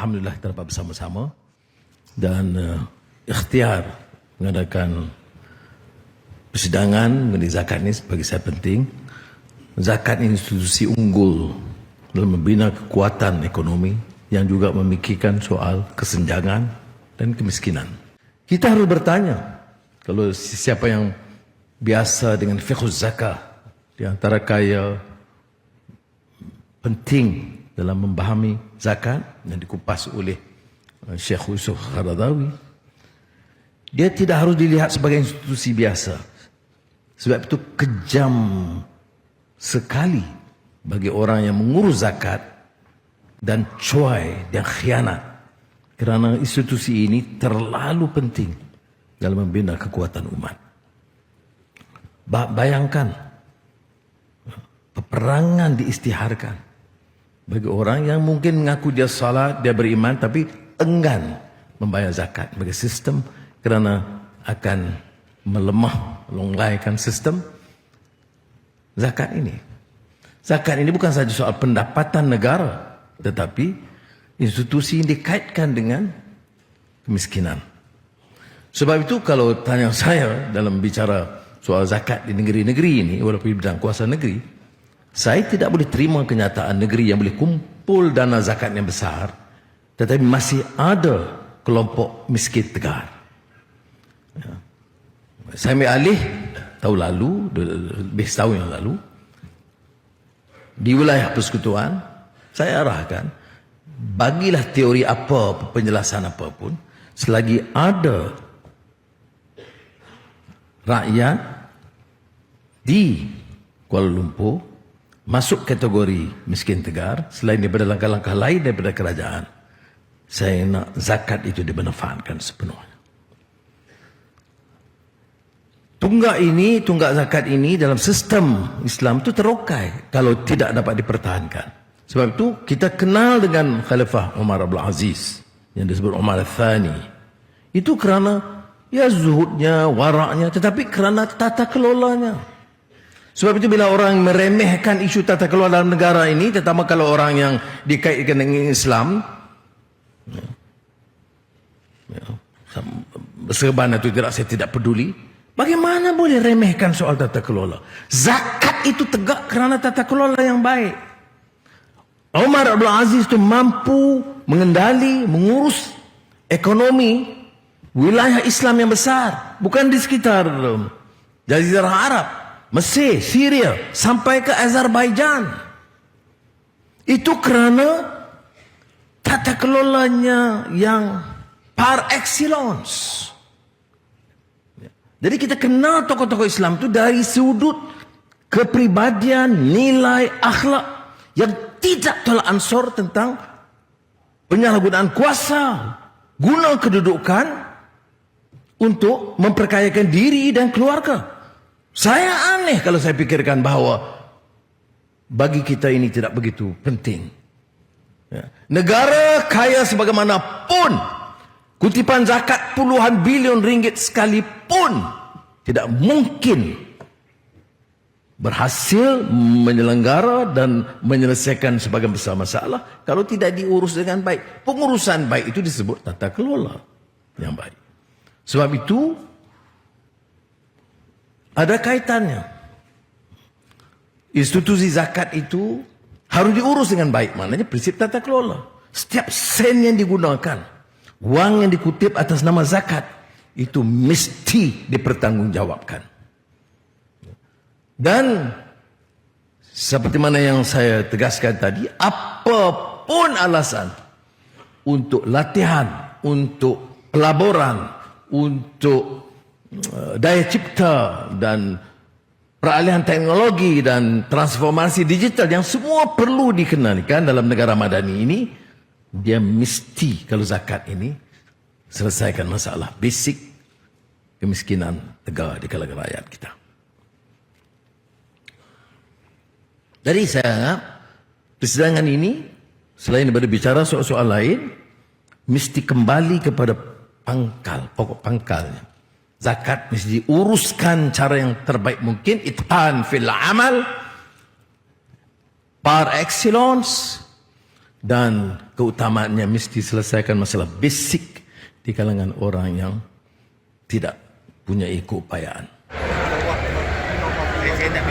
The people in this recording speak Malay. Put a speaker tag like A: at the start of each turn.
A: alhamdulillah kita dapat bersama-sama dan ikhtiar mengadakan persidangan mengenai zakat ini bagi saya penting. Zakat ini institusi unggul dalam membina kekuatan ekonomi yang juga memikirkan soal kesenjangan dan kemiskinan. Kita harus bertanya, kalau siapa yang biasa dengan fiqh zakah, di antara kaya penting dalam memahami zakat yang dikupas oleh Syekh Yusuf Qaradawi, dia tidak harus dilihat sebagai institusi biasa. Sebab itu kejam sekali bagi orang yang mengurus zakat dan cuai dan khianat, kerana institusi ini terlalu penting dalam membina kekuatan umat. Bayangkan peperangan diisytiharkan bagi orang yang mungkin mengaku dia salat, dia beriman, tapi enggan membayar zakat bagi sistem, kerana akan melemah, longlaikan sistem zakat ini. Zakat ini bukan saja soal pendapatan negara, tetapi institusi yang dikaitkan dengan kemiskinan. Sebab itu kalau tanya saya dalam bicara soal zakat di negeri-negeri ini, walaupun di bidang kuasa negeri, saya tidak boleh terima kenyataan negeri yang boleh kumpul dana zakat yang besar, tetapi masih ada kelompok miskin tegar. Ya. Saya ambil alih tahun lalu, lebih setahun yang lalu, di wilayah persekutuan, saya arahkan, bagilah teori apa, penjelasan apapun, selagi ada rakyat di Kuala Lumpur masuk kategori miskin tegar, selain daripada langkah-langkah lain daripada kerajaan, saya nak zakat itu dimanfaatkan sepenuhnya. Tunggak zakat ini dalam sistem Islam itu terokai kalau tidak dapat dipertahankan. Sebab itu kita kenal dengan Khalifah Umar Abdul Aziz yang disebut Umar Al-Thani. Itu kerana ya zuhudnya, waraknya, tetapi kerana tata kelolanya. Sebab itu bila orang meremehkan isu tata kelola dalam negara ini, terutama kalau orang yang dikaitkan dengan Islam, serban itu saya tidak peduli. Bagaimana boleh remehkan soal tata kelola? Zakat itu tegak kerana tata kelola yang baik. Umar Abdul Aziz itu mampu mengendali, mengurus ekonomi wilayah Islam yang besar, bukan di sekitar Jazirah Arab, Mesir, Syria, sampai ke Azerbaijan. Itu kerana tata kelolanya yang par excellence. Jadi kita kenal tokoh-tokoh Islam itu dari sudut kepribadian, nilai, akhlak yang tidak tolak ansur tentang penyalahgunaan kuasa, guna kedudukan untuk memperkayakan diri dan keluarga. Saya aneh kalau saya pikirkan bahawa bagi kita ini tidak begitu penting. Ya. Negara kaya sebagaimanapun, kutipan zakat puluhan bilion ringgit sekalipun tidak mungkin berhasil menyelenggara dan menyelesaikan sebagian besar masalah kalau tidak diurus dengan baik. Pengurusan baik itu disebut tata kelola yang baik. Sebab itu ada kaitannya. Institusi zakat itu harus diurus dengan baik. Maknanya prinsip tata kelola. Setiap sen yang digunakan, wang yang dikutip atas nama zakat, itu mesti dipertanggungjawabkan. Dan seperti mana yang saya tegaskan tadi, apapun alasan untuk latihan, untuk pelaburan, untuk daya cipta dan peralihan teknologi dan transformasi digital yang semua perlu dikenalikan dalam negara madani ini, dia mesti, kalau zakat ini, selesaikan masalah basic kemiskinan tegar di kalangan rakyat kita. Jadi saya anggap persidangan ini, selain daripada bicara soal-soal lain, mesti kembali kepada pangkal, pokok pangkalnya. Zakat mesti diuruskan cara yang terbaik mungkin, itqan fil amal, par excellence, dan keutamaannya mesti selesaikan masalah basic di kalangan orang yang tidak punya keupayaan.
B: Saya tak